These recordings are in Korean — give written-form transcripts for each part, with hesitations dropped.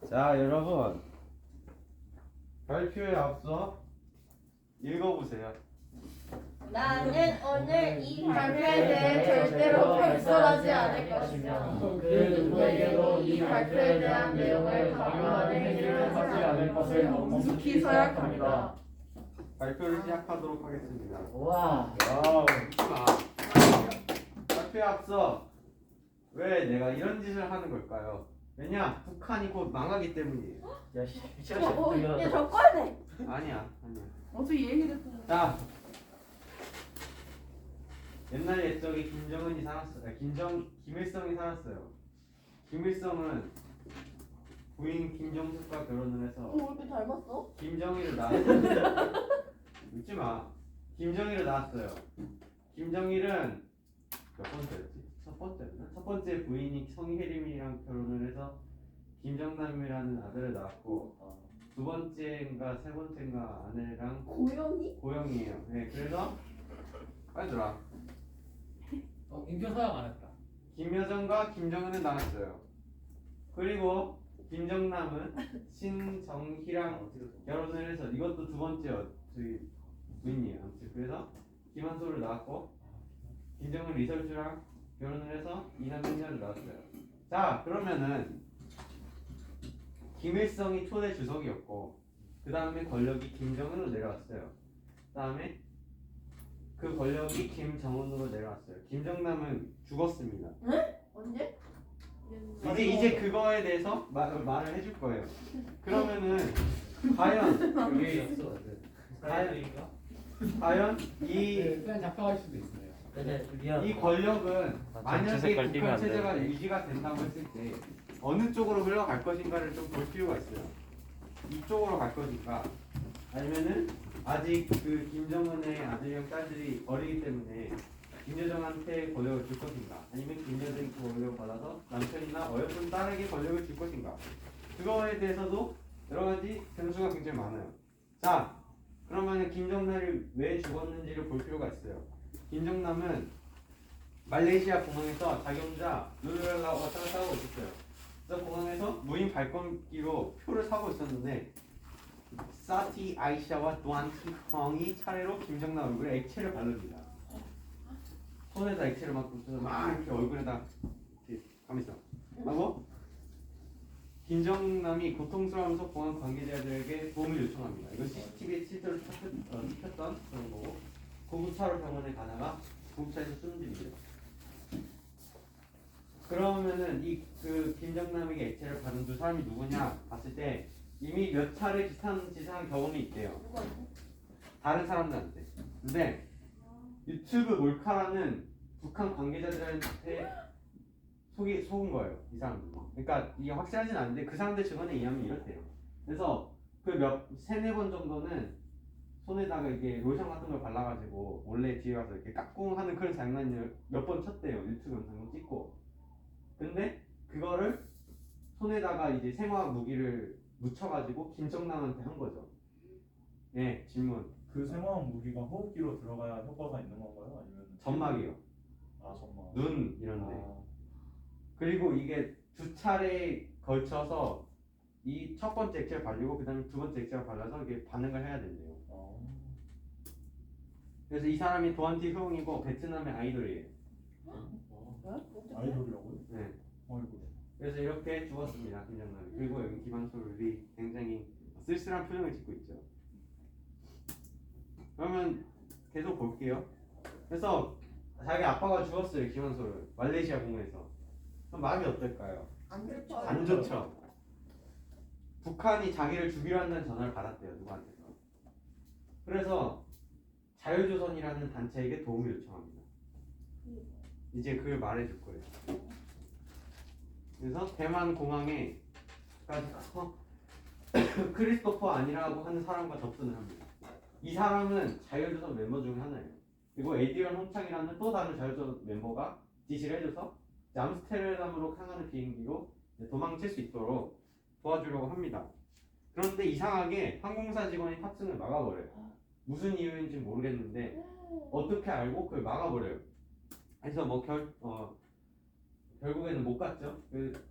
자, 여러분 발표에 앞서 읽어보세요. 나는 오늘 이 발표에 대해 절대로 발설하지 않을 것이며 그 누구에게도 이 발표에 대한 내용을 강요하는 행위를 하지 않을 것을 엄숙히 서약합니다. 발표를 시작하도록 하겠습니다. 와. 발표에 앞서 왜 내가 이런 짓을 하는 걸까요? 왜냐? 북한이 곧 망하기 때문이에요. 야, 저 꺼야 돼. 아니야. 어떻게 얘기했어? 자, 옛날 옛적에 김정은이 살았어요. 김일성이 살았어요. 김일성은 부인 김정숙과 결혼을 해서 왜 이렇게 닮았어? 김정일을 낳았어요. 웃지 마. 김정일을 낳았어요. 김정일은 몇 번째였지? 첫 번째였나? 첫 번째 부인이 성혜림이랑 결혼을 해서 김정남이라는 아들을 낳았고 두 번째인가 세 번째인가 아내랑 고영이? 고영이에요. 네, 그래서 빨리 들어와. 인표 서약 안 했다. 김여정과 김정은은 낳았어요. 그리고 김정남은 신정희랑 결혼을 해서 이것도 두 번째 저희 부인이에요. 아무튼 그래서 김한솔을 낳았고 김정은 리설주랑 결혼을 해서 이남민녀를 낳았어요. 자, 그러면은 김일성이 초대 주석이었고 그 다음에 권력이 김정은으로 내려왔어요. 그 다음에 그 권력이 김정은으로 내려왔어요. 김정남은 죽었습니다. 언제? 이제 그거에 대해서 말을 해줄 거예요. 그러면은 과연 이 그냥 작성할 수도 있어요. 이 권력은 만약에 북한 체제가 유지가 된다고 했을 때 어느 쪽으로 흘러갈 것인가를 좀 볼 필요가 있어요. 이쪽으로 갈 것인가 아니면은 아직 그 김정은의 아들이랑 딸들이 어리기 때문에 김여정한테 권력을 줄 것인가 아니면 김여정이 그 권력을 받아서 남편이나 어여쁜 딸에게 권력을 줄 것인가 그거에 대해서도 여러 가지 변수가 굉장히 많아요. 자, 그러면 김정남이 왜 죽었는지를 볼 필요가 있어요. 김정남은 말레이시아 공항에서 자기 혼자 룰루랄라 왔다 갔다 하고 있었어요. 그래서 공항에서 무인 발권기로 표를 사고 있었는데 사티 아이샤와 또한 티펑이 차례로 김정남 얼굴에 액체를 바릅니다. 손에다 액체를 막 묻혀서 막 이렇게 얼굴에다 이렇게 가면서 하고 김정남이 고통스러워하면서 공항 관계자들에게 도움을 요청합니다. 이거 CCTV에 실제로 찍혔던 그런 거고 구급차로 병원에 가다가 구급차에서 숨집니다. 그러면은 그 김정남에게 액체를 바른 두 사람이 누구냐 봤을 때 이미 몇 차례 비슷한 짓을 한 경험이 있대요. 다른 사람들한테. 근데 유튜브 몰카라는 북한 관계자들한테 속은 거예요. 이 사람들. 그러니까 이게 확실하진 않은데 그 사람들 증언에 의하면 이렇대요. 그래서 그 세네 번 정도는 손에다가 이게 로션 같은 걸 발라가지고 원래 뒤에 가서 이렇게 까꿍하는 그런 장난을 몇 번 쳤대요. 유튜브 영상을 찍고. 근데 그거를 손에다가 이제 생화학 무기를 묻혀가지고 김정남한테 한 거죠. 네, 질문. 그 생화학 무기가 호흡기로 들어가야 효과가 있는 건가요? 아니면 점막이요. 아 점막. 눈 이런데. 아, 그리고 이게 두 차례에 걸쳐서 이 첫 번째 액체를 바르고 그 다음에 두 번째 액체를 발라서 이게 반응을 해야 된대요. 아. 그래서 이 사람이 도안티 효웅이고 베트남의 아이돌이에요. 아이돌이라고요? 네. 아이고. 그래서 이렇게 죽었습니다. 김정남이. 그리고 여기 김한솔이 굉장히 쓸쓸한 표정을 짓고 있죠. 그러면 계속 볼게요. 그래서 자기 아빠가 죽었어요. 김한솔을 말레이시아 공항에서. 그럼 마음이 어떨까요? 안 좋죠. 안 좋죠. 북한이 자기를 죽이려 한다는 전화를 받았대요. 누구한테서. 그래서 자유조선이라는 단체에게 도움을 요청합니다. 이제 그걸 말해줄 거예요. 그래서 대만 공항에까지 가서 크리스토퍼 아니라고 하는 사람과 접근을 합니다. 이 사람은 자유조선 멤버 중 하나예요. 그리고 에디언 홍창이라는 또 다른 자유조선 멤버가 지시를 해줘서 암스테르담으로 향하는 비행기로 도망칠 수 있도록 도와주려고 합니다. 그런데 이상하게 항공사 직원이 탑승을 막아버려요. 무슨 이유인지 모르겠는데 어떻게 알고 그걸 막아버려요. 그래서 결국에는 못 갔죠.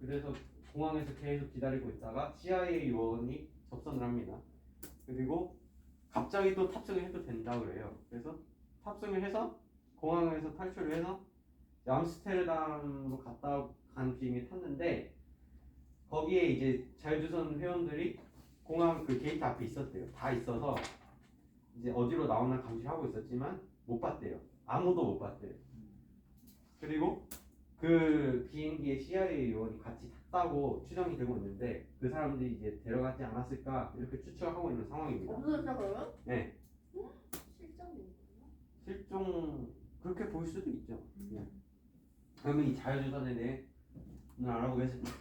그래서 공항에서 계속 기다리고 있다가 CIA 요원이 접선을 합니다. 그리고 갑자기 또 탑승을 해도 된다 그래요. 그래서 탑승을 해서 공항에서 탈출을 해서 암스테르담으로 갔다 간 비행기 탔는데 거기에 이제 자유조선 회원들이 공항 그 게이트 앞에 있었대요. 다 있어서 이제 어디로 나오나 감시하고 있었지만 못 봤대요. 아무도 못 봤대요. 그리고 그 비행기에 CIA 요원이 같이 탔다고 추정이 되고 있는데 그 사람들이 이제 데려가지 않았을까 이렇게 추측하고 있는 상황입니다. 없어졌나 그러면? 네, 실장님. 실종 그렇게 볼 수도 있죠. 네. 그러면 이 자유조선에 대해 오늘 알아보겠습니다.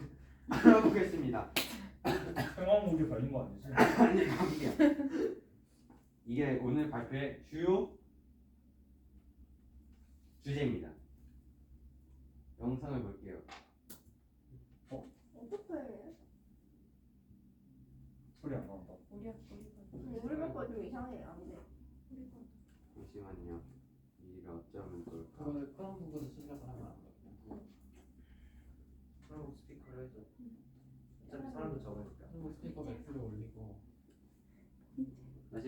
생화목에 걸린 거 아니지? 아니 아니야. 이게 오늘 발표의 주요 주제입니다. 영상을 볼게요. 어떻게 해? 소리 안 나온다. 우리 학교 좀 이상해. 안 돼. 잠시만요. 이게 어쩌면 좋을까? 그거를 크롬북으로 출력을 하면 안 돼요. 크롬북 스피커를 해줘. 어차피 사람도 적으니까. 크롬북 스피커 맥스를 올리고. 다시.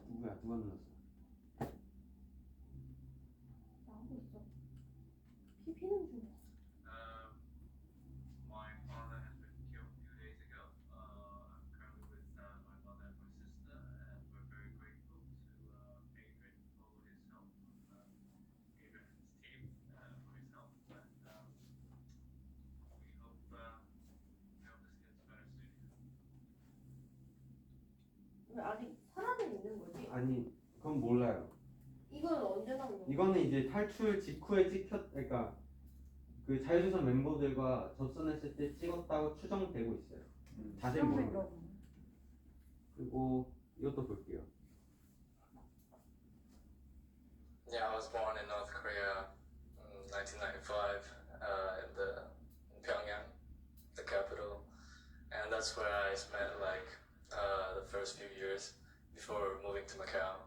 누구야? 누가 눌렀어? 나하고 있어. 피는 중. My father has been killed 2 days ago. I'm currently with my mother and my sister, and we're very grateful to Adrian for his help, Adrian and his team for his help, and we hope this gets better soon. 왜 아직 살아는 있는 거지? 아니, 그건 몰라요. 이건 언제 나온 거야? 이거는 이제 탈출 직후에 그러니까 그 자유조선 멤버들과 접선했을 때 찍었다고 추정되고 있어요. 자세히 모릅니다. 그리고 이것도 볼게요. Yeah, I was born in North Korea in 1995 in Pyongyang, the capital, and that's where I spent like the first few years before moving to Macau.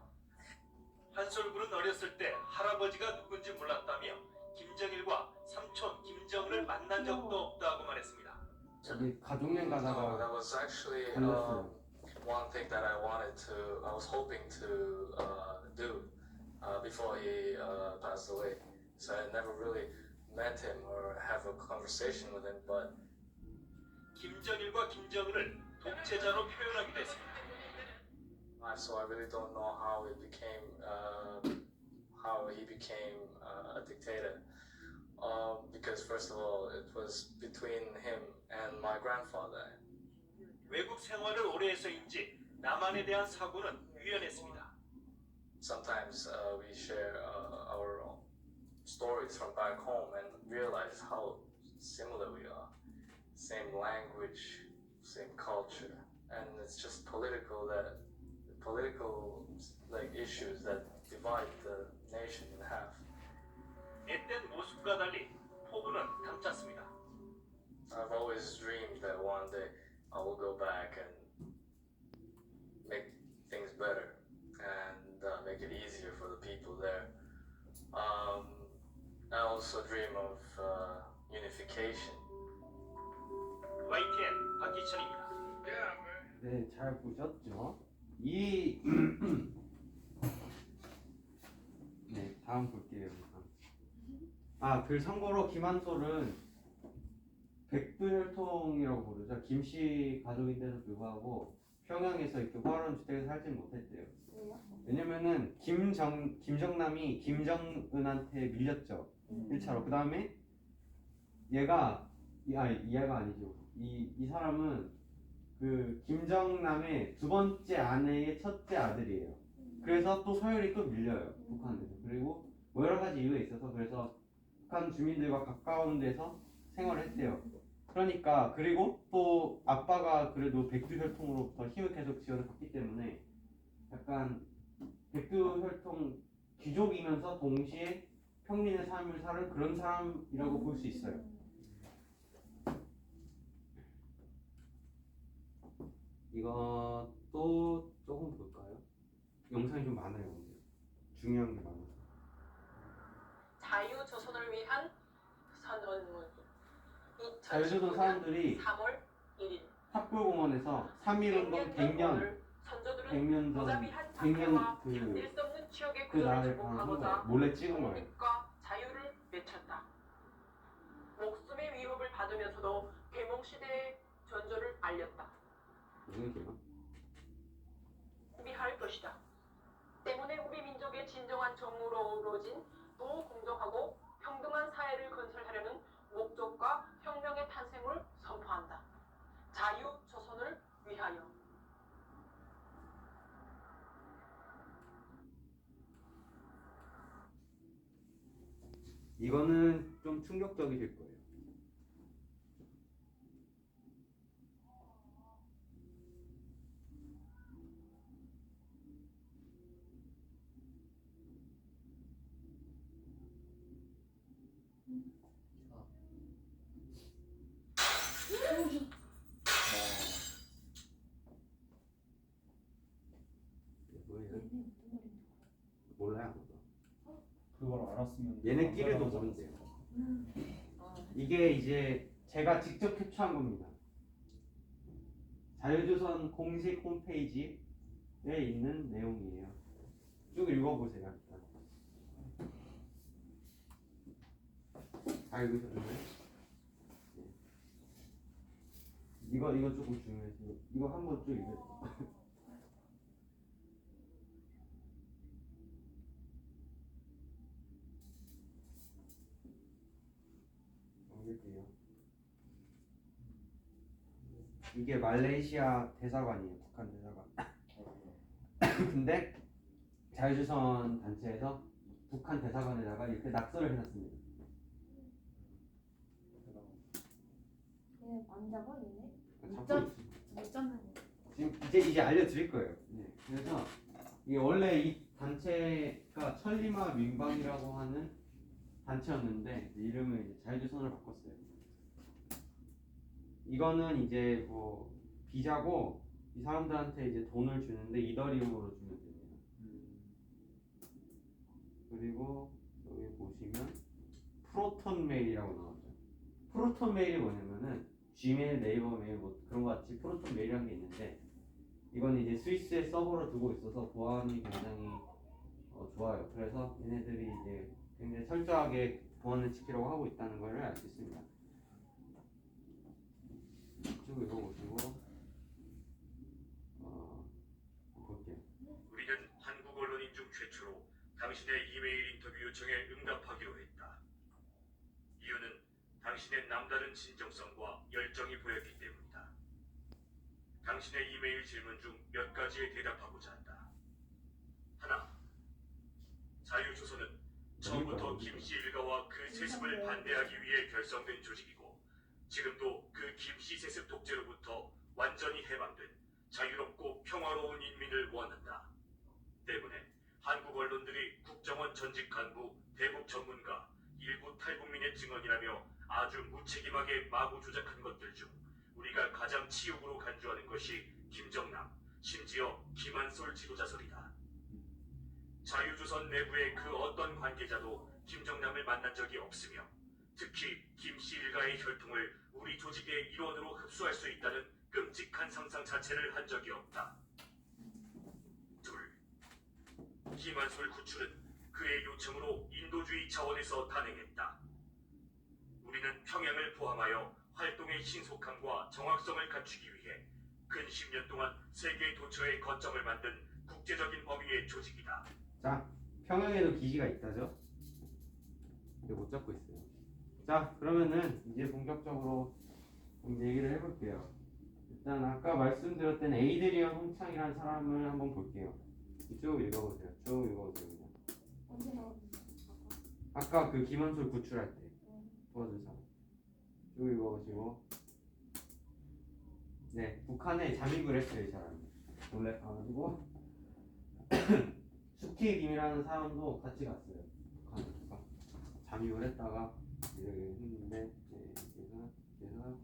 한솔군은 어렸을 때 할아버지가 누군지 몰랐다며 김정일과 삼촌 김정은을 만난 적도 없다고 말했습니다. 여기 가족여행 No, 가다가 that was actually 걸렸어요. one thing that I was hoping to do before he passed away. So I never really met him or have a conversation with him, but 김정일과 김정은을 독재자로 표현하기도 했습니다. so I really don't know how he became a dictator. Because first of all, it was between him and my grandfather. 외국 생활을 오래 해서인지 남한에 대한 사고는 유연했습니다. Sometimes we share our own stories from back home and realize how similar we are. Same language, same culture, and it's just political like issues that divide the nation in half. 앳된 모습과 달리 포부는 담찼습니다. I've always dreamed that one day I will go back and make things better and make it easier for the people there. I also dream of unification. YTN 박기천입니다. 네, 잘 보셨죠? 네, 다음 볼게요. 그 참고로 김한솔은 백두혈통이라고 부르죠. 김씨 가족인데도 불구하고 평양에서 이렇게 화려한 주택에 살지 못했대요. 왜냐면은 김정남이 김정은한테 밀렸죠. 1차로. 그 다음에 얘가 아니죠. 이 사람은 그 김정남의 두 번째 아내의 첫째 아들이에요. 그래서 또 서열이 또 밀려요. 북한에서. 그리고 뭐 여러 가지 이유가 있어서 그래서 북한 주민들과 가까운 데서 생활을 했대요. 그러니까 그리고 또 아빠가 그래도 백두혈통으로부터 힘을 계속 지원을 받기 때문에 약간 백두혈통 귀족이면서 동시에 평민의 삶을 사는 그런 사람이라고 볼 수 있어요. 이것도 조금 볼까요? 영상이 좀 많아요. 오늘. 중요한 게 많아서. 자유조선을 위한 선언문. 자유조선 사람들이 3월 1일 탑골공원에서 3.1운동 100년 선조들은 전 무자비한 100년 견딜 수 없는 지역의 그 구조를 날에 한 극복하고자 거예요. 몰래 찍은 거예요. 독립과 자유를 외쳤다. 목숨의 위협을 받으면서도 계몽시대의 전조를 알렸다. 무슨 게요? 우리할 것이다. 때문에 우리 민족의 진정한 정무로 어우러진 또 공정하고 평등한 사회를 건설하려는 목적과 혁명의 탄생을 선포한다. 자유조선을 위하여. 이거는 좀 충격적이실 거예요. 뭐예요? 몰라요. 아무도. 그걸 알았으면 얘네끼리도 안 모른대요. 이게 이제 제가 직접 캡처한 겁니다. 자유조선 공식 홈페이지에 있는 내용이에요. 쭉 읽어보세요. 일단. 다 읽으셨나요? 네. 이거 조금 중요해서 이거 한번 쭉 읽어주세요. 읽을게요. 이게 말레이시아 대사관이에요. 북한 대사관. 근데 자유조선 단체에서 북한 대사관에다가 이렇게 낙서를 해놨습니다. 얘 만져봐 얘네? 자꾸 어쩌면 지금 이제 알려드릴 거예요. 네. 그래서 이게 원래 이 단체가 천리마 민방이라고 하는 단체였는데 이름을 이제 자유조선을 바꿨어요. 이거는 이제 뭐 비자고 이 사람들한테 이제 돈을 주는데 이더리움으로 주면 됩니다. 그리고 여기 보시면 프로톤 메일이라고 나오죠. 프로톤 메일이 뭐냐면은 G메일, 네이버 메일 뭐 그런 거 같이 프로톤 메일이라는 게 있는데 이건 이제 스위스에 서버를 두고 있어서 보안이 굉장히 좋아요. 그래서 얘네들이 이제 굉장히 철저하게 보안을 지키려고 하고 있다는 걸 알 수 있습니다. 쭉 읽어보시고 볼게요. 우리는 한국 언론인 중 최초로 당신의 이메일 인터뷰 요청에 응답하기로 했다. 이유는 당신의 남다른 진정성과 열정이 보였기 때문이다. 당신의 이메일 질문 중 몇 가지에 대답하고자 한다. 하나, 자유조선은 처음부터 김씨 일가와 그 세습을 반대하기 위해 결성된 조직이고 지금도 그 김씨 세습 독재로부터 완전히 해방된 자유롭고 평화로운 인민을 원한다. 때문에 한국 언론들이 국정원 전직 간부, 대북 전문가, 일부 탈북민의 증언이라며 아주 무책임하게 마구 조작한 것들 중 우리가 가장 치욕으로 간주하는 것이 김정남, 심지어 김한솔 지도자설이다. 자유조선 내부의 그 어떤 관계자도 김정남을 만난 적이 없으며 특히 김씨 일가의 혈통을 우리 조직의 일원으로 흡수할 수 있다는 끔찍한 상상 자체를 한 적이 없다. 둘, 김한솔 구출은 그의 요청으로 인도주의 차원에서 단행했다. 우리는 평양을 포함하여 활동의 신속함과 정확성을 갖추기 위해 근 10년 동안 세계 도처에 거점을 만든 국제적인 범위의 조직이다. 자, 평양에도 기지가 있다죠? 근데 못 잡고 있어요. 자, 그러면은 이제 본격적으로 좀 얘기를 해볼게요. 일단 아까 말씀드렸던 에이드리언 홍창이라는 사람을 한번 볼게요. 쭉 읽어보세요. 쭉 읽어보세요. 그냥. 언제 나오는지 아까 그 김한솔 구출할 때 도와준 사람. 쭉 읽어보시고. 네, 북한에 잠입을 했어요, 이 사람이. 놀래가지고 수키 김이라는 사람도 같이 갔어요. 북한에 잠입을 했다가 이렇게 했는데, 네, 그래서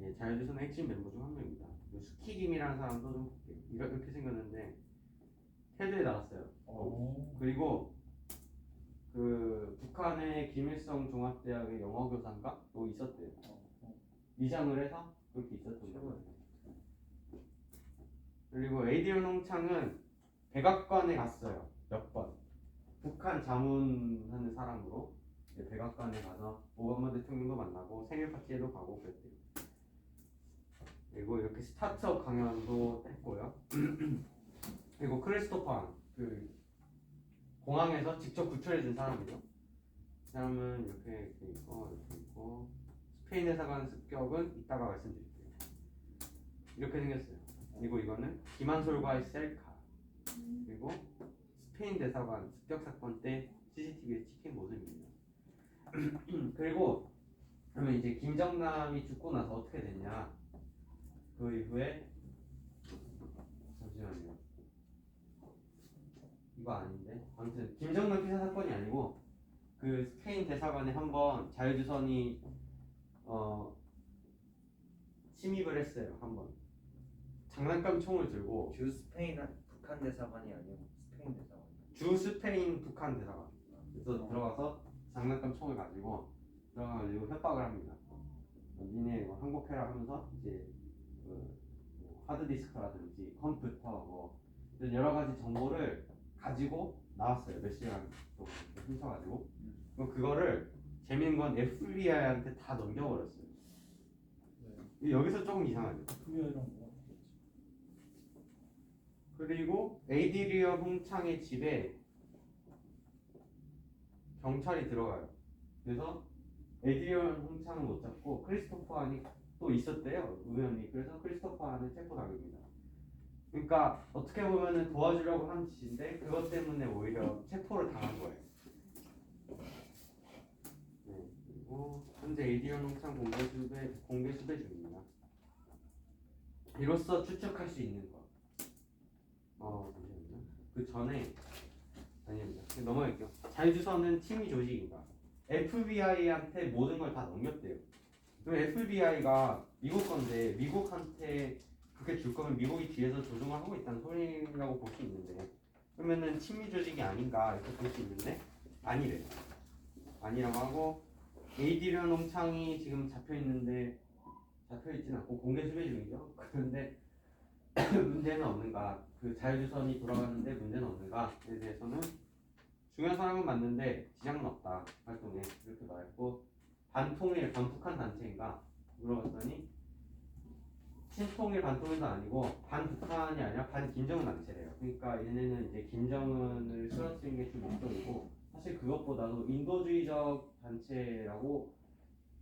예, 자유조선의 핵심 멤버 중 한 명입니다. 수키김이라는 사람도 좀 볼게요. 이렇게 생겼는데 테드에 나왔어요. 그리고 그 북한의 김일성 종합대학의 영어교사인가 또 있었대요. 위장을 해서 그렇게 있었던 거예요. 그리고 에이디언 홍창은 백악관에 갔어요. 몇 번. 북한 자문하는 사람으로 백악관에 가서 오바마 대통령도 만나고 생일 파티에도 가고 그랬대요. 그리고 이렇게 스타트업 강연도 했고요. 그리고 크리스토퍼 그 공항에서 직접 구출해준 사람이죠. 그 사람은 이렇게 있고 스페인 대사관 습격은 이따가 말씀드릴게요. 이렇게 생겼어요. 그리고 이거는 김한솔과의 셀카. 그리고 스페인 대사관 습격 사건 때 CCTV에 찍힌 모습입니다. 그리고 그러면 이제 김정남이 죽고 나서 어떻게 됐냐? 그 이후에 잠시만요. 이거 아닌데 아무튼 김정남 피살 사건이 아니고 그 스페인 대사관에 한번 자유조선이 침입을 했어요. 한번 장난감 총을 들고 주 스페인 북한 대사관이 아니고 스페인 대사관. 주 스페인 북한 대사관 그래서 들어가서 장난감 총을 가지고 들어가가지고 협박을 합니다. 니네 뭐 항복해라 하면서 이제 뭐 하드디스크라든지 컴퓨터 뭐 여러 가지 정보를 가지고 나왔어요. 몇 시간 동안 훔쳐가지고 그거를 재밌는 건 FBI한테 다 넘겨버렸어요. 여기서 조금 이상하죠. 그리고 에이디리언 홍창의 집에 경찰이 들어가요. 그래서 에이디리언 홍창은 못 잡고 크리스토퍼 한이 또 있었대요. 우연히. 그래서 크리스토퍼 한을 체포당합니다. 그러니까 어떻게 보면은 도와주려고 한 짓인데 그것 때문에 오히려 체포를 당한 거예요. 네, 그리고 현재 에이디언 홍창 공개 수배 중입니다. 이로써 추측할 수 있는 것. 잠시만요. 그 전에 아닙니다. 넘어갈게요. 자유조선은 친미 조직인가? FBI한테 모든 걸 다 넘겼대요. 그럼 FBI가 미국 건데 미국한테 그렇게 줄 거면 미국이 뒤에서 조종을 하고 있다는 소리라고 볼 수 있는데 그러면은 친미 조직이 아닌가 이렇게 볼 수 있는데 아니래요. 아니라고 하고 에이디리언 홍창이 지금 잡혀있진 않고 공개 수배 중이죠. 그런데 문제는 없는가? 그 자유조선이 돌아가는데 문제는 없는가에 대해서는 중요한 사람은 맞는데 지장은 없다 활동에 이렇게 말했고 반통일 반북한 단체인가 물어봤더니 친통일 반통일도 아니고 반북한이 아니라 반김정은 단체래요. 그러니까 얘네는 이제 김정은을 쓰러뜨리는 게 주 목적이고 사실 그것보다도 인도주의적 단체라고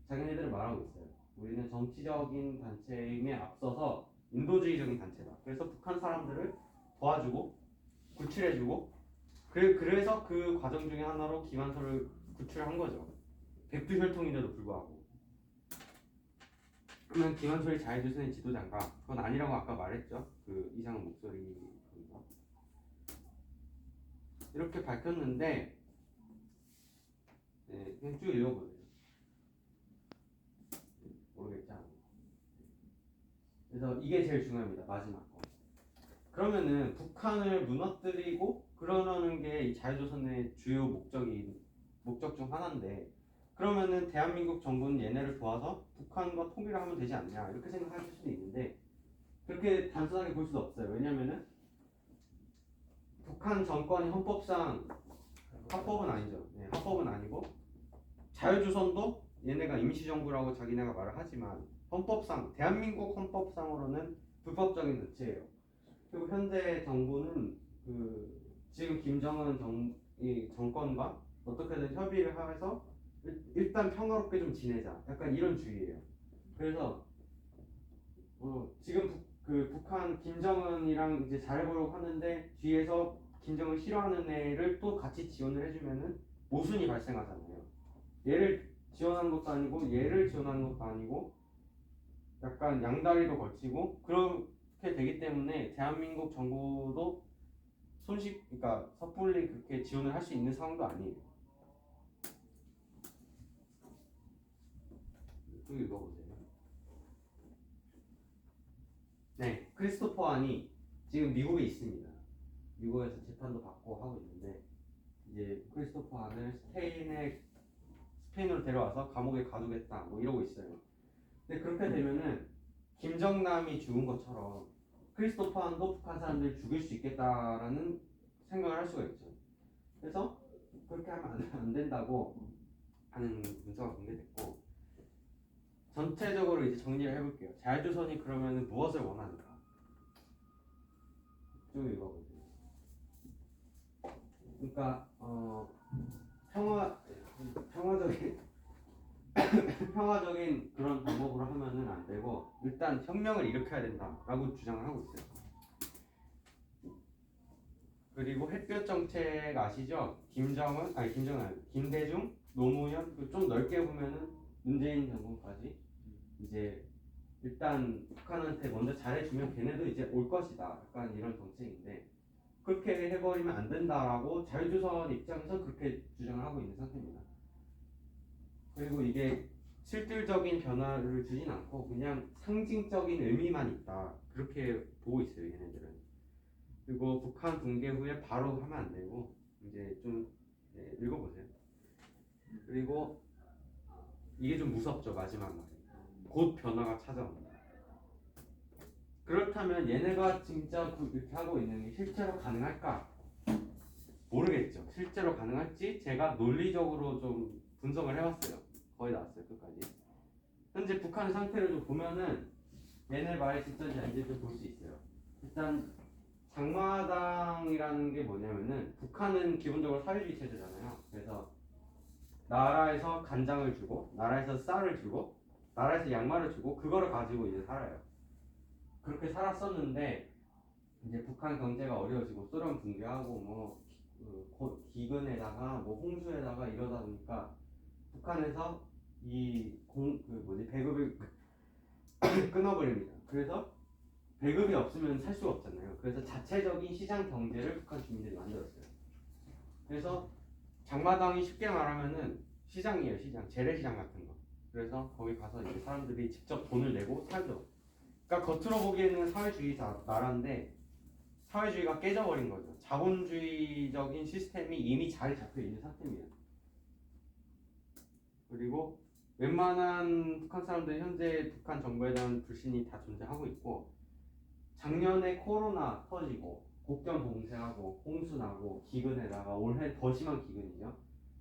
자기네들은 말하고 있어요. 우리는 정치적인 단체임에 앞서서 인도주의적인 단체다. 그래서 북한 사람들을 도와주고 구출해주고 그래서 그 과정 중에 하나로 김한솔을 구출한 거죠. 백두혈통인데도 불구하고. 그러면 김한솔이 자유조선의 지도자인가? 그건 아니라고 아까 말했죠. 그 이상한 목소리가 이렇게 밝혔는데 네, 그냥 쭉 읽어보세요. 모르겠죠. 그래서 이게 제일 중요합니다. 마지막 거. 그러면은 북한을 무너뜨리고 그러려는 게 이 자유조선의 주요 목적 중 하나인데 그러면은 대한민국 정부는 얘네를 도와서 북한과 통일을 하면 되지 않냐 이렇게 생각하실 수도 있는데 그렇게 단순하게 볼 수도 없어요. 왜냐면은 북한 정권이 헌법상 합법은 아니죠. 네, 합법은 아니고 자유조선도 얘네가 임시정부라고 자기네가 말을 하지만 헌법상 대한민국 헌법상으로는 불법적인 단체예요. 그리고 현재 정부는 그 지금 김정은 정권과 어떻게든 협의를 해서 일단 평화롭게 좀 지내자 약간 이런 주의예요. 그래서 지금 북한 김정은이랑 이제 잘해보려고 하는데 뒤에서 김정은 싫어하는 애를 또 같이 지원을 해주면은 모순이 발생하잖아요. 얘를 지원하는 것도 아니고 얘를 지원하는 것도 아니고 약간 양다리도 걸치고 그렇게 되기 때문에 대한민국 정부도 그러니까 섣불리 그렇게 지원을 할 수 있는 상황도 아니에요. 쭉 읽어보세요. 네, 크리스토퍼 한이 지금 미국에 있습니다. 미국에서 재판도 받고 하고 있는데 이제 크리스토퍼 한을 스페인으로 데려와서 감옥에 가두겠다 뭐 이러고 있어요. 근데 그렇게 되면은 김정남이 죽은 것처럼 크리스토퍼 한도 북한 사람들을 죽일 수 있겠다라는 생각을 할 수가 있죠. 그래서 그렇게 하면 안 된다고 하는 문서가 공개됐고, 전체적으로 이제 정리를 해볼게요. 자유조선이 그러면 무엇을 원하는가? 쭉 읽어보세요. 그러니까 평화적인 평화적인 그런 방법으로 하면은 안 되고 일단 혁명을 일으켜야 된다라고 주장을 하고 있어요. 그리고 햇볕 정책 아시죠? 김대중, 노무현, 좀 넓게 보면은 문재인 정권까지 이제 일단 북한한테 먼저 잘해주면 걔네도 이제 올 것이다. 약간 이런 정책인데 그렇게 해버리면 안 된다라고 자유조선 입장에서 그렇게 주장을 하고 있는 상태입니다. 그리고 이게 실질적인 변화를 주진 않고 그냥 상징적인 의미만 있다. 그렇게 보고 있어요, 얘네들은. 그리고 북한 붕괴 후에 바로 하면 안 되고 이제 좀 읽어보세요. 그리고 이게 좀 무섭죠, 마지막 말이. 곧 변화가 찾아온다. 그렇다면 얘네가 진짜 이렇게 하고 있는 게 실제로 가능할까? 모르겠죠. 실제로 가능할지 제가 논리적으로 좀 분석을 해봤어요. 거의 나왔어요, 끝까지. 현재 북한 상태를 좀 보면은 얘네 말이 진짜인지 아닌지 좀 볼 수 있어요. 일단 장마당이라는 게 뭐냐면은 북한은 기본적으로 사회주의 체제잖아요. 그래서 나라에서 간장을 주고 나라에서 쌀을 주고 나라에서 양말을 주고 그거를 가지고 이제 살아요. 그렇게 살았었는데 이제 북한 경제가 어려워지고 소련 붕괴하고 뭐 기근에다가 뭐 홍수에다가 이러다 보니까 북한에서 배급을 끊어버립니다. 그래서 배급이 없으면 살 수가 없잖아요. 그래서 자체적인 시장 경제를 북한 주민들이 만들었어요. 그래서 장마당이 쉽게 말하면은 시장이에요, 시장. 재래시장 같은 거. 그래서 거기 가서 이제 사람들이 직접 돈을 내고 살죠. 그러니까 겉으로 보기에는 사회주의 나라인데 사회주의가 깨져버린 거죠. 자본주의적인 시스템이 이미 자리 잡혀 있는 상태입니다. 그리고 웬만한 북한 사람들이 현재 북한 정부에 대한 불신이 다 존재하고 있고, 작년에 코로나 터지고 국경 봉쇄하고 홍수 나고 기근에다가 올해 더 심한 기근이죠.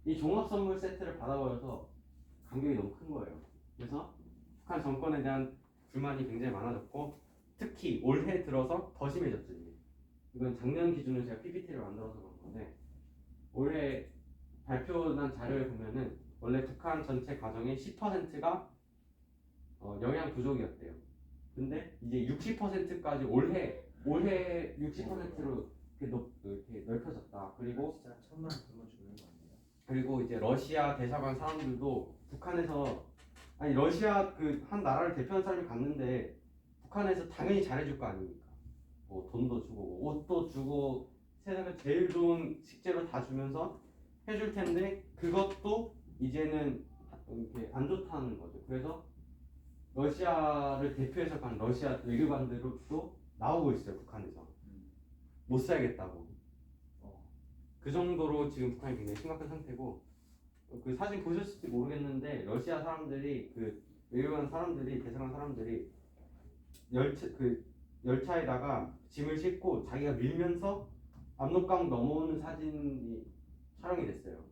이 종합 선물 세트를 받아버려서 간격이 너무 큰 거예요. 그래서 북한 정권에 대한 불만이 굉장히 많아졌고 특히 올해 들어서 더 심해졌죠. 이건 작년 기준으로 제가 PPT를 만들어서 그런 건데, 올해 발표난 자료를 보면은 원래 북한 전체 가정의 10%가 영양 부족이었대요. 근데 이제 60%까지 올해 60%로 이렇게 넓혀졌다. 그리고 진짜 1,000만 굶어 죽는 거 아니에요? 그리고 이제 러시아 대사관 사람들도 북한에서 러시아 한 나라를 대표하는 사람이 갔는데 북한에서 당연히 잘해줄 거 아닙니까? 뭐 돈도 주고 옷도 주고 세상에 제일 좋은 식재료 다 주면서 해줄 텐데 그것도 이제는 이렇게 안 좋다는 거죠. 그래서 러시아를 대표해서 간 러시아 외교관들도 나오고 있어요, 북한에서. 못 살겠다고. 그 정도로 지금 북한이 굉장히 심각한 상태고, 그 사진 보셨을지 모르겠는데 러시아 사람들이 외교관 사람들이 대사관 사람들이 열차에다가 짐을 싣고 자기가 밀면서 압록강 넘어오는 사진이 촬영이 됐어요.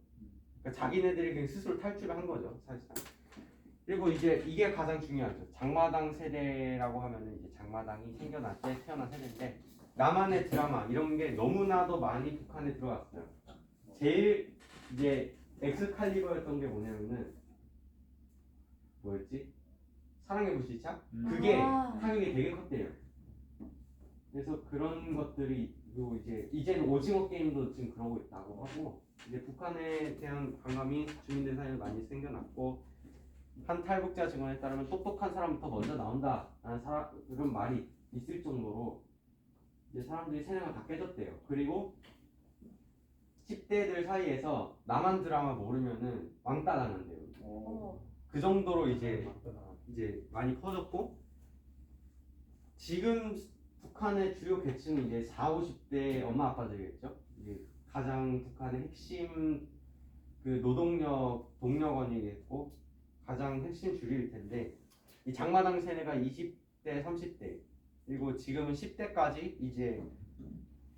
그러니까 자기네들이 그냥 스스로 탈출을 한 거죠, 사실상. 그리고 이제 이게 가장 중요하죠. 장마당 세대라고 하면은 이제 장마당이 생겨날 때 태어난 세대인데 나만의 드라마 이런 게 너무나도 많이 북한에 들어갔어요. 제일 이제 엑스칼리버였던 게 뭐냐면은 뭐였지? 사랑의 불시착? 그게 타격이 되게 컸대요. 그래서 그런 것들이 이제는 오징어 게임도 지금 그러고 있다고 하고, 이제 북한에 대한 관감이 주민들 사이에 많이 생겨났고, 한 탈북자 증언에 따르면 똑똑한 사람부터 먼저 나온다라는 그런 말이 있을 정도로 이제 사람들이 세뇌가 다 깨졌대요. 그리고 10대들 사이에서 남한 드라마 모르면은 왕따 당한대요. 그 정도로 이제 많이 퍼졌고, 지금 북한의 주요 계층은 이제 40, 50대 엄마 아빠들이겠죠. 이제 가장 북한의 핵심 그 노동력 동력원이겠고 가장 핵심 주류일 텐데 이 장마당 세대가 20대, 30대 그리고 지금은 10대까지 이제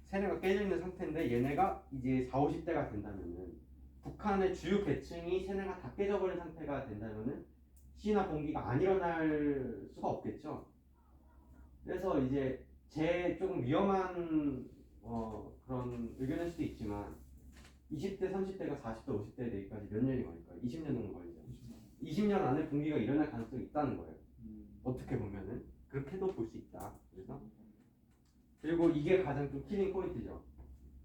세대가 깨져 있는 상태인데 얘네가 이제 40, 50대가 된다면은 북한의 주요 계층이 세대가 다 깨져버린 상태가 된다면은 시나 봉기가 안 일어날 수가 없겠죠. 그래서 이제 제 조금 위험한 그런 의견일 수도 있지만 20대, 30대가 40대, 50대 되기까지 몇 년이 걸릴까요? 20년 정도 걸리죠. 20년 안에 봉기가 일어날 가능성이 있다는 거예요. 어떻게 보면은 그렇게도 볼 수 있다. 그래서 그리고 이게 가장 좀 킬링 포인트죠.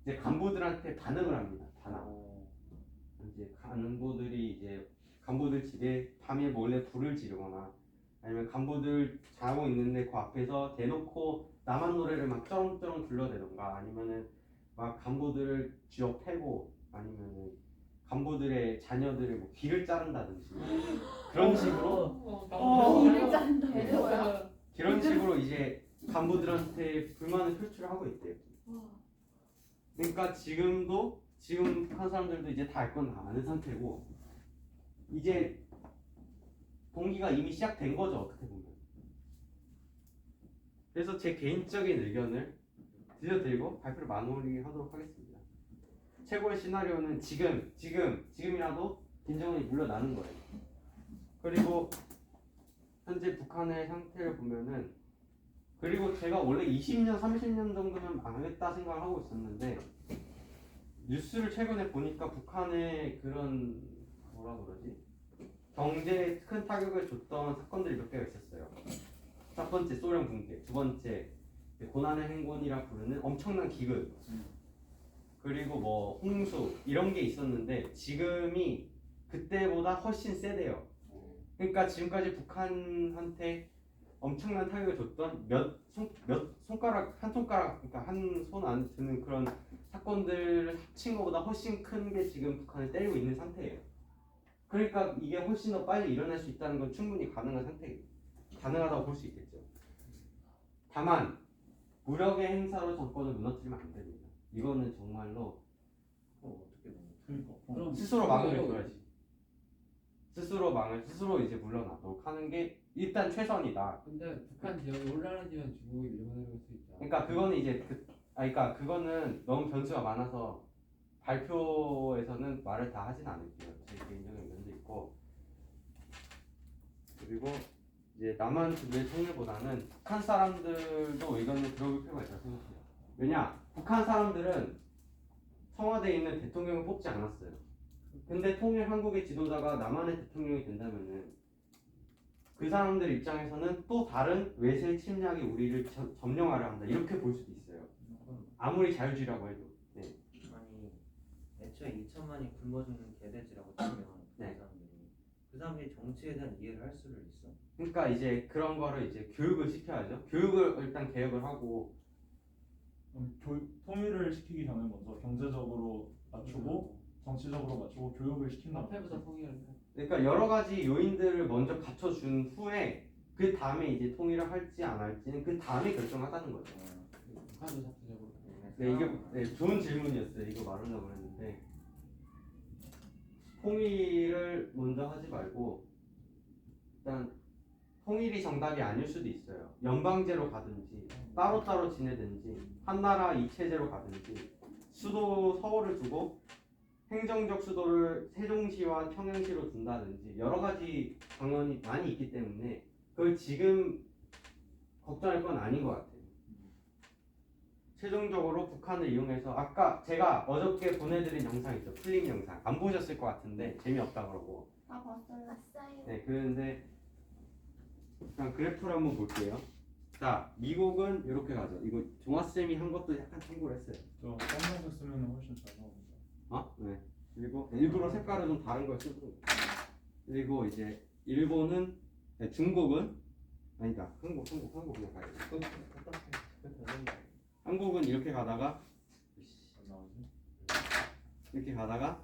이제 간부들한테 반응을 합니다. 반항. 이제 간부들 집에 밤에 몰래 불을 지르거나 아니면 간부들 자고 있는데 그 앞에서 대놓고 남한 노래를 막 쩌렁쩌렁 불러대던가 아니면은 막 간부들을 쥐어 패고 아니면은 간부들의 자녀들의 뭐 귀를 자른다든지 그런 식으로 일을 자른다. 뭐야? 그런 식으로 이제 간부들한테 불만을 표출하고 있대요. 그러니까 지금 북한 사람들도 이제 다 알 건 다 아는 상태고 이제 봉기가 이미 시작된 거죠 어떻게 보면. 그래서 제 개인적인 의견을 들려드리고 발표를 마무리하도록 하겠습니다. 최고의 시나리오는 지금이라도 김정은이 물러나는 거예요. 그리고 현재 북한의 상태를 보면은 그리고 제가 원래 20년, 30년 정도면 망했다 생각을 하고 있었는데 뉴스를 최근에 보니까 북한의 그런 뭐라 그러지? 경제에 큰 타격을 줬던 사건들이 몇 개가 있었어요. 첫 번째 소련 붕괴, 두 번째 고난의 행군이라 부르는 엄청난 기근, 그리고 뭐 홍수 이런 게 있었는데 지금이 그때보다 훨씬 세대요. 그러니까 지금까지 북한한테 엄청난 타격을 줬던 한 손가락 그러니까 한 손 안 드는 그런 사건들을 합친 것보다 훨씬 큰 게 지금 북한을 때리고 있는 상태예요. 그러니까 이게 훨씬 더 빨리 일어날 수 있다는 건 충분히 가능한 상태예요. 가능하다고 볼 수 있겠죠. 다만 무력의 행사로 정권을 무너뜨리면 안 됩니다. 이거는 정말로 그럼 스스로 막을 줘야지. 스스로 이제 물러나도록 하는 게 일단 최선이다. 근데 북한 지역이 올라가지면 중국이 밀어내릴 수 있다. 그러니까 그거는 이제 그러니까 그거는 너무 변수가 많아서 발표에서는 말을 다 하진 않을게요. 제 개인적인 의견도 있고 그리고 이제 남한 주도의 통일보다는 북한 사람들도 의견을 들어볼 필요가 있다고 생각해요. 왜냐? 북한 사람들은 청와대에 있는 대통령을 뽑지 않았어요. 근데 통일 한국의 지도자가 남한의 대통령이 된다면은 그 사람들 입장에서는 또 다른 외세 침략이 우리를 점령하려 한다 이렇게 볼 수도 있어요. 아무리 자유주의라고 해도. 네. 아니 애초에 2천만이 굶어 죽는 개돼지라고 치면 네. 그 사람들이 정치에 대한 이해를 할 수를 있어? 그러니까 이제 그런 거를 이제 교육을 시켜야죠. 교육을 일단 개혁을 하고 통일을 시키기 전에 먼저 경제적으로 맞추고 정치적으로 맞추고 교육을 시킨다. 앞에부터 통일을 해. 그러니까 여러 가지 요인들을 먼저 갖춰준 후에 그 다음에 이제 통일을 할지 안 할지는 그 다음에 결정하자는 거죠. 북한도 자체적으로. 네, 이게 좋은 질문이었어요. 이거 말하려고 했는데 통일을 먼저 하지 말고 일단 통일이 정답이 아닐 수도 있어요. 연방제로 가든지 따로따로 지내든지 한나라 이체제로 가든지 수도 서울을 두고 행정적 수도를 세종시와 평양시로 둔다든지 여러 가지 방안이 많이 있기 때문에 그걸 지금 걱정할 건 아닌 것 같아요. 최종적으로 북한을 이용해서 아까 제가 어저께 보내드린 영상 있죠. 필름 영상 안 보셨을 것 같은데 재미없다 그러고 아 봤어요. 네 그런데 그냥 그래프를 한번 볼게요. 자 미국은 이렇게 가죠. 이거 종아쌤이 한 것도 약간 참고를 했어요. 저 검정색 쓰면 훨씬 잘 나옵니다. 네. 그리고 일부러 색깔을 좀 다른 걸 쓰고 그리고 이제 일본은 중국은 아니다 한국 그냥 가야 돼. 한국은 이렇게 가다가 안 나오지? 이렇게 가다가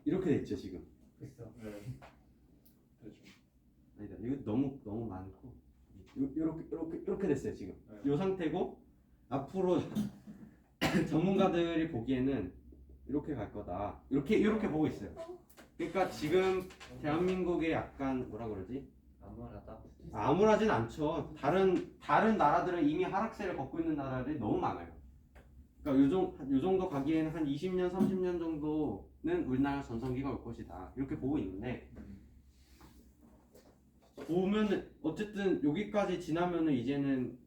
이렇게 됐죠 지금. 그렇죠. 네. 대충. 아니다 이거 너무 많고 이렇게 됐어요 지금. 네. 이 상태고 앞으로 전문가들이 보기에는 이렇게 갈 거다. 이렇게 보고 있어요. 그러니까 지금 대한민국의 약간 뭐라 그러지? 암울하다. 암울하진 않죠. 다른 나라들은 이미 하락세를 걷고 있는 나라들이 너무 많아요. 그러니까 요 정도 가기에는 한 20년, 30년 정도는 우리나라 전성기가 올 것이다. 이렇게 보고 있는데 보면은 어쨌든 여기까지 지나면은 이제는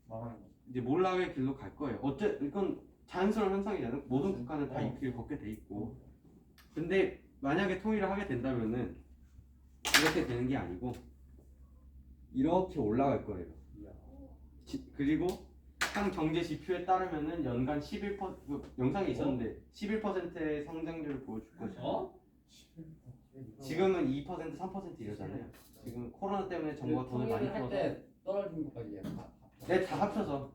망하는 거죠. 이제 몰락의 길로 갈 거예요. 이건 자연스러운 현상이잖아요. 모든 국가는 다 이 길을 걷게 돼 있고. 근데 만약에 통일을 하게 된다면은 이렇게 되는 게 아니고 이렇게 올라갈 거예요. 그리고 한 경제 지표에 따르면은 연간 11% 영상이 있었는데 11%의 성장률을 보여줄 것이고 지금은 2%, 3% 이러잖아요. 지금 코로나 때문에 정부가 돈을 많이 풀어서 떨어진 것까지 네, 다 합쳐서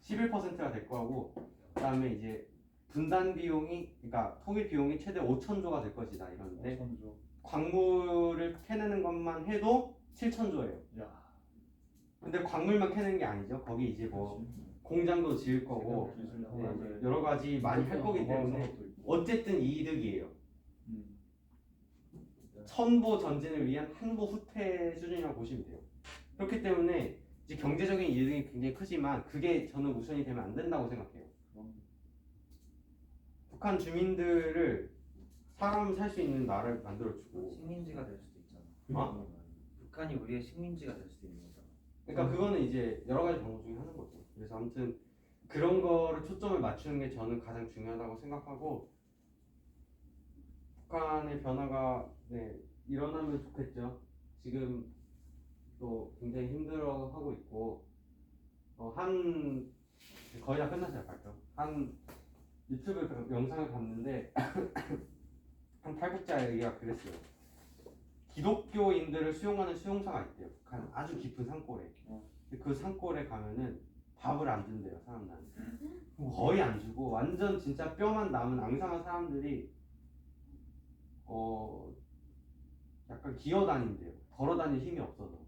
11%가 될 거고 그다음에 이제 분단 비용이 그러니까 통일 비용이 최대 5천조가 될 것이다 이러는데 선조. 광물을 캐내는 것만 해도 7천조예요. 야. 근데 광물만 캐내는 게 아니죠. 거기 이제 뭐 공장도 지을 거고 기술 네, 여러 가지 많이 할 거기 때문에 어쨌든 이득이에요. 천보 전진을 위한 한보 후퇴 수준이라고 보시면 돼요. 그렇기 때문에 이제 경제적인 이득이 굉장히 크지만 그게 저는 우선이 되면 안 된다고 생각해요. 북한 주민들을 사람 살 수 있는 나라를 만들어주고 식민지가 될 수도 있잖아. 북한이 우리의 식민지가 될 수도 있는 거잖아. 그러니까 그거는 이제 여러 가지 방법 중에 하나인 거죠. 그래서 아무튼 그런 거를 초점을 맞추는 게 저는 가장 중요하다고 생각하고 북한의 변화가 일어나면 좋겠죠. 지금 또 굉장히 힘들어하고 있고 거의 다 끝났어요. 발표. 한 유튜브 영상을 봤는데 한 탈북자에게 그랬어요. 기독교인들을 수용하는 수용소가 있대요. 북한 아주 깊은 산골에. 그 산골에 가면은 밥을 안 준대요 사람들한테. 거의 안 주고 완전 진짜 뼈만 남은 앙상한 사람들이 약간 기어다닌대요. 걸어다닐 힘이 없어서.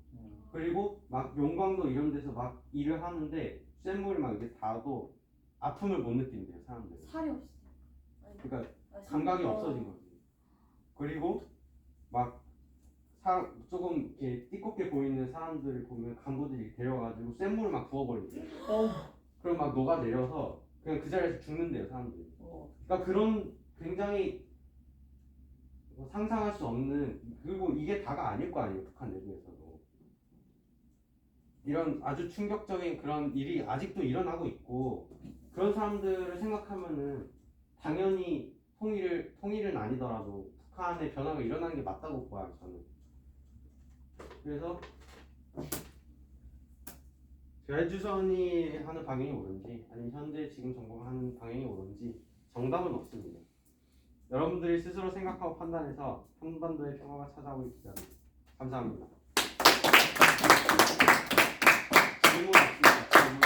그리고 막 용광로 이런 데서 막 일을 하는데 쇳물이 막 이렇게 닿아도 아픔을 못 느낀대요 사람들이. 살이 없어. 그러니까 감각이 없어진 거지. 그리고 막 조금 이렇게 띠껍게 보이는 사람들을 보면 간부들이 데려가지고 쇳물을 막 부어버린대요. 그럼 막 녹아내려서 그냥 그 자리에서 죽는데요 사람들이. 그러니까 그런 굉장히 상상할 수 없는, 그리고 이게 다가 아닐 거 아니에요 북한 내부에서도. 이런 아주 충격적인 그런 일이 아직도 일어나고 있고 그런 사람들을 생각하면은 당연히 통일은 아니더라도 북한의 변화가 일어나는 게 맞다고 봐요 저는. 그래서 자유주선이 하는 방향이 옳은지 아니면 현재 지금 정부가 하는 방향이 옳은지 정답은 없습니다. 여러분들이 스스로 생각하고 판단해서 한반도의 평화가 찾아오길 기대합니다. 감사합니다. 질문 없습니다. 질문.